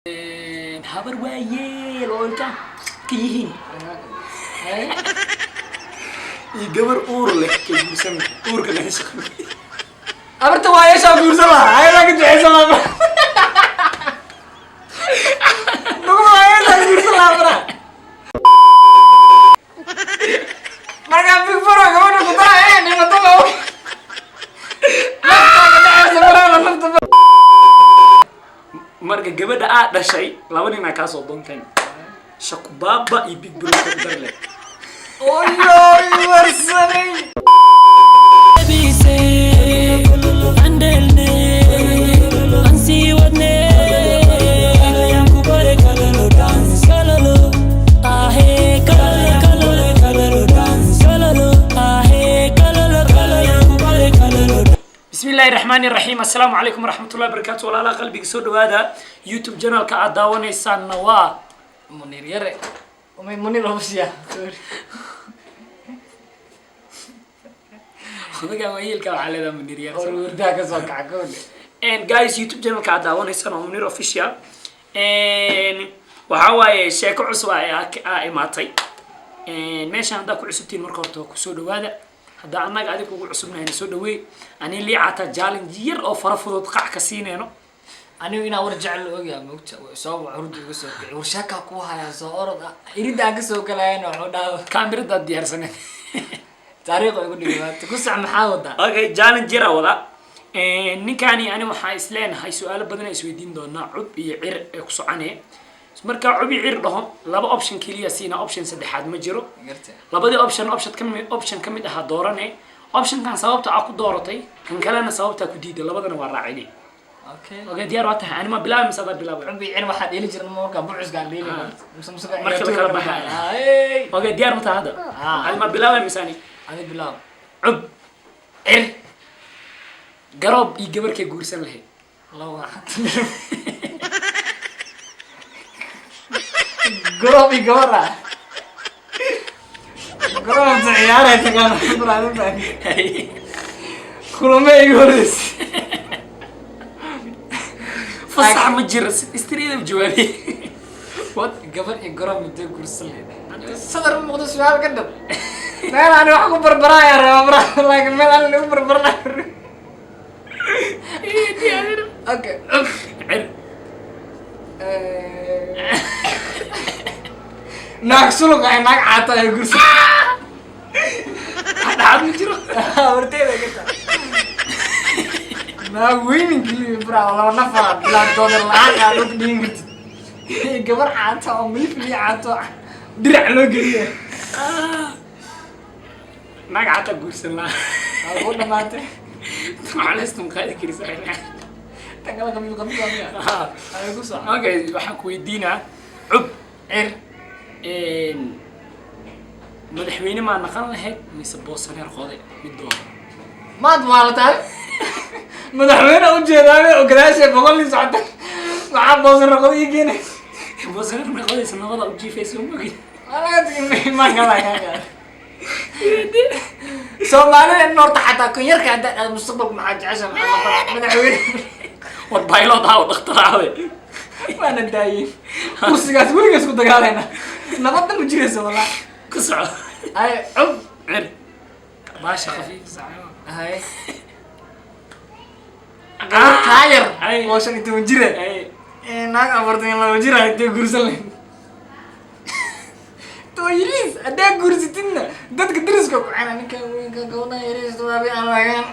habar waayeel oo inta ka yihiin iyo gabar uur leh ka guursan uurka laga shaqo abarta waayesha guursan lahaa ayada ka duceysan lahaa nugu waayesha guursan lahaa bara marka big foro gabadha ku tahay nimato marka gabadha aad dhashay laba nin ka soo doonteen shaku baba iyo big bro ka darle oyo warsanay بسم الله الرحمن الرحيم السلام عليكم ورحمة الله وبركاته ولا لا قلبي سود هذا يوتيوب channel كعداوة نيسان نوا منير يرى ومن منير روسيا خذك ويل كم على ذا منير يرى وردا كسر كعكون and guys يوتيوب channel كعداوة نيسان ومنير official and وحواي شيء عصوا يا ماتي and ماشي عندك عصبتين مركورتو كسود هذا هذا أنا قاعد أقول عصبنا هنا سودوي أنا اللي عتا جالين جير أو فرفض قاع كسينه أنا وين أرجع له يا موت صوب عرض وسوق ورشاك أقوها يا صور يريد أقصه كلاين وحدا كاميرا ضد ديار سنة تاريخ يقول لي تقص عم حاول ده أوكي جالين جير ولا نكاني أنا وحايس لين هاي سؤال بدنا يسويدين دونا عب يعير يقص عنه marka cubi cir dhaho laba option kaliya siina option saddexaad ma jiro labadii option kamid ah doorane option kan sababta aad ku dooratay kan kalena sababta ku diiday labadana waa raacini okay diyaar waa tahay anima bilaab masada bilaab cubi cir waxa dheeli jirna marka buucus gaar dheeli marka la kala baxay okay diyaar ma tahay hada anima bilaab misani ani bilaab cub cir garab iyo gabarkay guursan lahayd laba قرابي قرا قراب سيارة تكان برادة ثاني كل ما يقولس فصح مجرس استريد بجوابي وات قبل قراب مدة كرسل صدر الموضوع سؤال كده لا أنا أحكي بربرا يا رب لكن ما أنا اللي بربرا أوكي ناقصلك عين ناق عطا يقولس هذا عاد مجرى ورتينا كده ناق وين كلي برا ولا نفر لا دولار لا قالوا دينت قبر عطا وملف لي عطا درع لو قليه ناق عطا قولس لا قلنا ماتي معلستم خالي كريس تنقل قبل ها أيقول صح أوكي وحكوا يدينا عب عر مدحويني ما نقلنا هيك نسبوه سنة رخاضي بالدور ما دوالتها مدحويني وجهداني وقداشي بقول لي ساعتك مع بوزن رخاضي يجيني بوزن رخاضي سنة غضا وجي فيسبوك مقين أنا أتكلم ما قلنا هيك سومالي النور تحت كنيرك عند المستقبل مع عشان مدحويني والبايلوت هاو اختراعه وانا دايم كرسيgaas weligaas ku dagaalayna nabadda ma jirayso wala ku soco ay cub cir baasha khafiif saacado hay taayir oo shan inta jira ay naag afartan la jira inta gursan leh tooyilis ada gursitina dadka diriska ku cana ninka weynka goona yariisto abi aan lahayn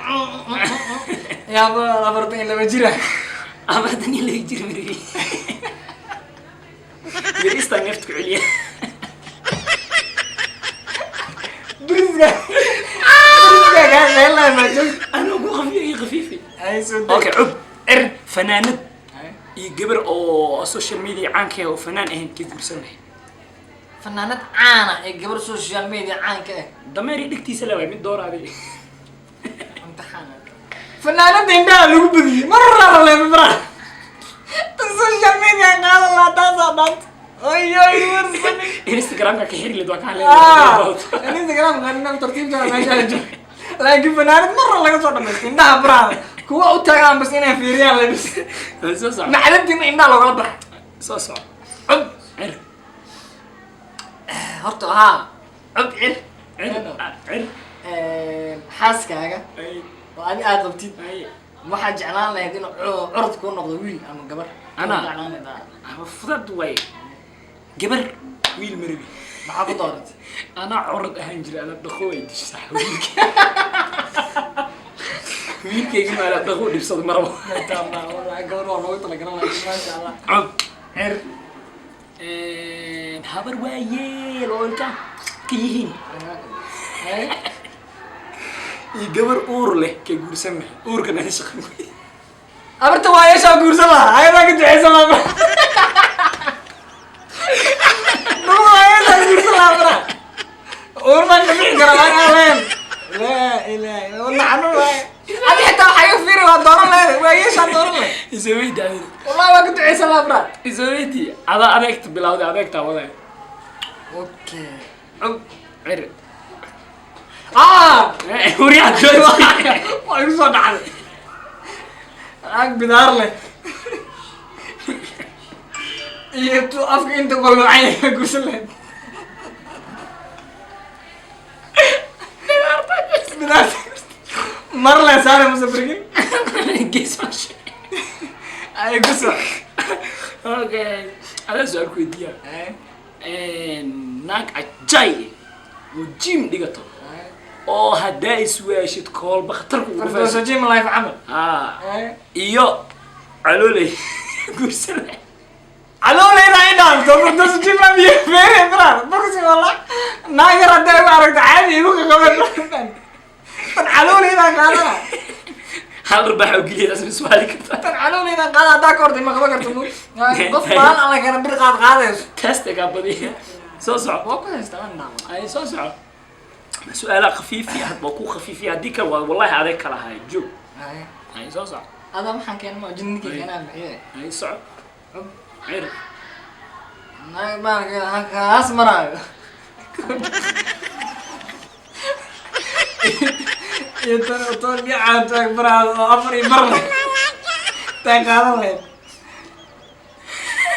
yaaba afartan la jira afartan la jira miri يريستا نفتك عليا بريسكا قال لا ما جوك انا ابو خفيفي اي سود اوكي عب ار فنانه يقبر او سوشيال ميديا عانك او فنان اهن كيف بسنه فنانه عانه يقبر سوشيال ميديا عانك دميري دكتيسه لا مid دور هذه امتحان فنانه عندها لو بدي مره لا مره السوشيال ميديا قال الله تصدق اي ورسني انستغرام كحير اللي دوك عليه انستغرام غنم ترتيب جاي ماشي لكن فنانة مرة لقى صوت مسكين ده برا كوا أتاعم بس إنه في ريال بس معلم تيم إنه لو غلط صوصو عب عر horta haa cub cir عر xaaskaaga اي oo adi aad qabtid اي waxaad jeclaan lahayd inuu curad kuu noqdo wiil ama gabar Anaa? jeclaan lahayd فضلت واي جبر ويل مربي maxaa ku dooratay انا عرض اهنجر انا دخوي دش صح ويلك ويلك ما لا دخو دبسد مربو والله gabar waa loogu talagalay maasha Allah عب cir هبر وايل اولكا كيهين جبر اور له كغورسن اور كنا شقن abarta waa yeeshaa guursan lahaa ayadaa ka duceysan lahaa numa ayadaa guursan lahaa bara urman ka bixi kara aan leen laa ilaaha walla anu waay adi xitaa waxaa iga fiiri waa dooran leedahay waa yeeshaa dooran leh يسويدي wallahi waa ka duceysan lahaa bara يسويدي هذا اديك بلاودي اديك تاودا okay عب عر وريا جوي waa igu soo dhacday ag bidaar leh iyo tu afka inta golocay guursan lahayd bidaar mar le saare musabrigin جيس ماشي ay guso اوكي هذا سؤال كويديا ناك اجاي وجيم ديغتو oo hadaa iswaashid kool bakhtarku ugu fardoso jim life amal iyo caloolay gursana aloolayna inaan to fardoso jim la biyo fere bra boxi wala naagar haday u aragta caadi igu qaban tan aloolayna qaadana hal rubax oo geliya asna su'aali karta tan aloolayna qaada hadaa ka hortay ma qaban karto mu qof baan alla kana bir qaadayso test ka badiya soo soco waa ku haystaan naam ay soo soco سؤال خفيف يا حد بكو خفيف يا ديك والله هذاك كلها هاي جو هاي صح هذا ما حكينا ما جنك انا بعيد هاي صعب عرف ما هكا اسمر يتر لي عاد برا افري برا تاقال لي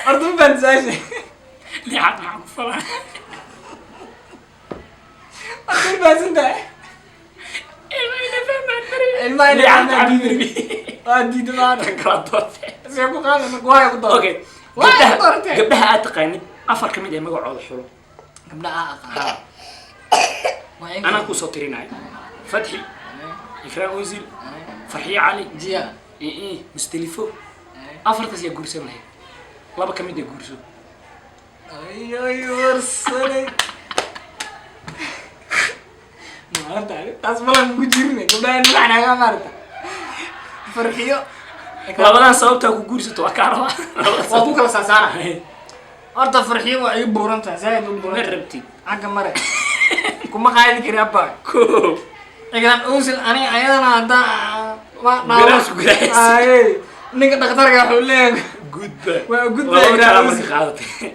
اردو بنساش اللي عاد معك فرح اردو بس انت الماي عاد عبيبي ادي دمار كراتوت سيبو قال انا قواي قدر اوكي قبلها اتقاني افر كميد اي مغعود حلو قبلها انا كو سوتريناي فتحي إكرام وزيل فرحي علي جيا إيه مستلفو أفرتس يا جورسون هاي لابا كميد يا جورسون أي ورسلي ما أنت تسمع مجرني كمان أنا كمارتا فرحيو لابا صوبتها كجورسون توكاروا وأبوك لساسارة أرتا فرحيو وعي بورنتا زايد بورنتا مربتي عقا مرة كم قاعد كريا با كو إذا أوصل أنا أيضا هذا براس براس أي نيجي دكتور قال لي جود جود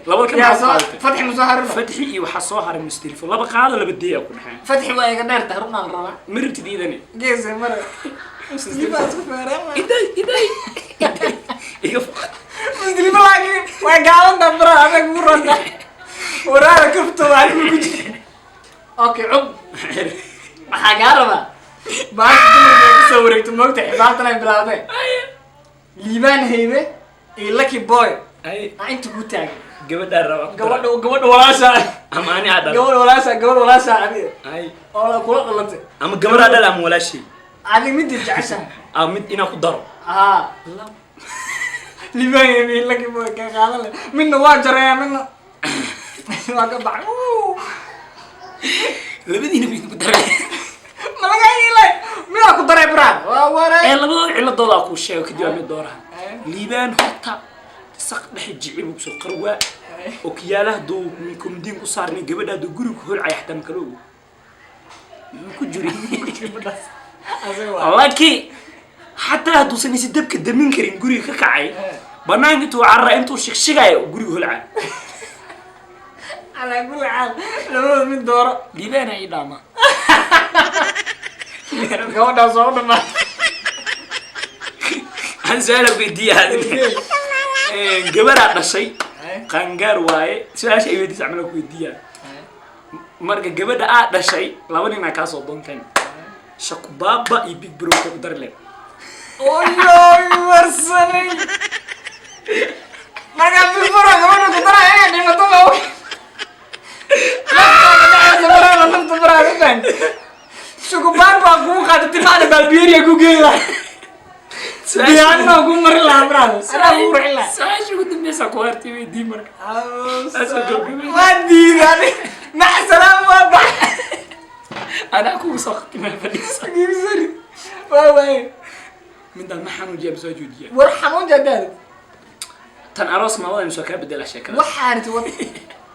لابا كم فتحي مصهر فتحي وحصوها المستلفو لابا قاعدة ولا بدي أكون حين فتحي ويا قدر تهربنا الربع مربتي دي ذني جيز مرة مستلفة سفرة إيداي مستلفة لكن وقاعد دبرة هذا قرنا ورا كفتوا على كل أوكي عب حاجة بعد كده صورت موقت بعد طلع بلاده ليبان هيبة لكي بوي أي أنت قلت قبل الربع قبل ولا شيء أما أنا هذا قبل ولا شيء عادي أي ولا كل غلطة أما قبل هذا لا ولا شيء عادي مدي تعشى مد إنا خضر لا ليبان هيبة لكي بوي كان منه واجر يا منه واقع labadiina bay ku daray ma laga yeelay miyaa ku daray brad waa waray labada ciladooda ku sheego kadib mid dooraha liibaan horta saq dhex jicib ku soo qarwa oo kiyaalaha duu minkum diin ku saarnay gabadha duu guriga hol ay xatam kale ku jiri laki hatta duu sanisi dabka damin karin guriga ka kacay banaanka tuu carra intuu shigshigayo guriga holcay على كل حال لو من دورة ليبان أي داما كمان صوت ما هنسألك بدي هذه gabaraa dhashay qaangaar waaye su-aasha ay weydiisa camal ku weydiiyaan marka gabadha aa dhashay laba nin aa kaasoo doonteen shakubaaba iyo big bro ku darle oyoy warsanay marka big bro gabadha ku daray ay dhimato ma shakubaaba ku qaadati maana balbiyeeriya ku geeyay diyaarna ku mari la brado ana u rila saashu gudbeysa ku arti weydii marka wadii gani ma salaam wa ba ana ku soo qtima fadhiisa girsari waay min dal maxanu jeeb soo juudiya war xanuun jadad tan aroos ma wada soo ka bedela sheekada waxaanti wad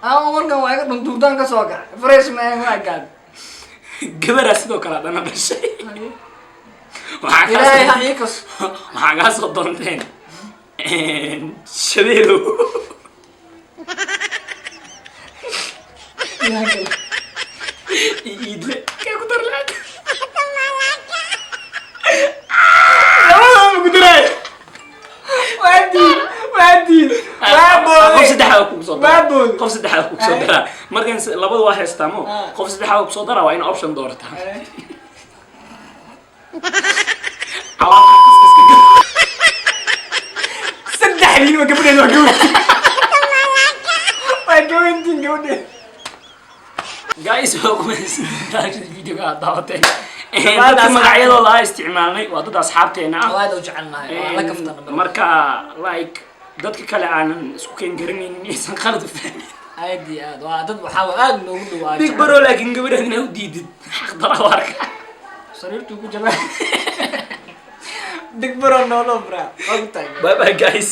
aan markan waa iga dhuntuudan ka soo gaar fresh man waa gaad gabadha sidoo kale dana dhashay ilaahay hayikas waxaa kaa soo doonteen shabeelo iidle kee ku dar lahayd labadaba ku daray waadi qof saddexaad kugu soo dara Baabooy. qof saddexaad kugu soo dara markan labadu waa heestaamo qof saddexaad kugu soo dara waa in option doorataa saddex nin ma gabadheed waa gabadhin gabadheed guys waa kumaasintaashi videoga daawateen dadka magacyadooda aan isticmaalnay waa dad asxaabteena ah waad u jecelnahay waa la kaftana marka like dadka kale aanan isku keen garanaynin inaysan qalad u fahmin aadi aad waa dad waxaa aad noogu dhawaa big bro laakiin gabadheed inaa u diidid xaq dara warka sariirtu ku jabaa big bro no bra ogtahay bye bye guys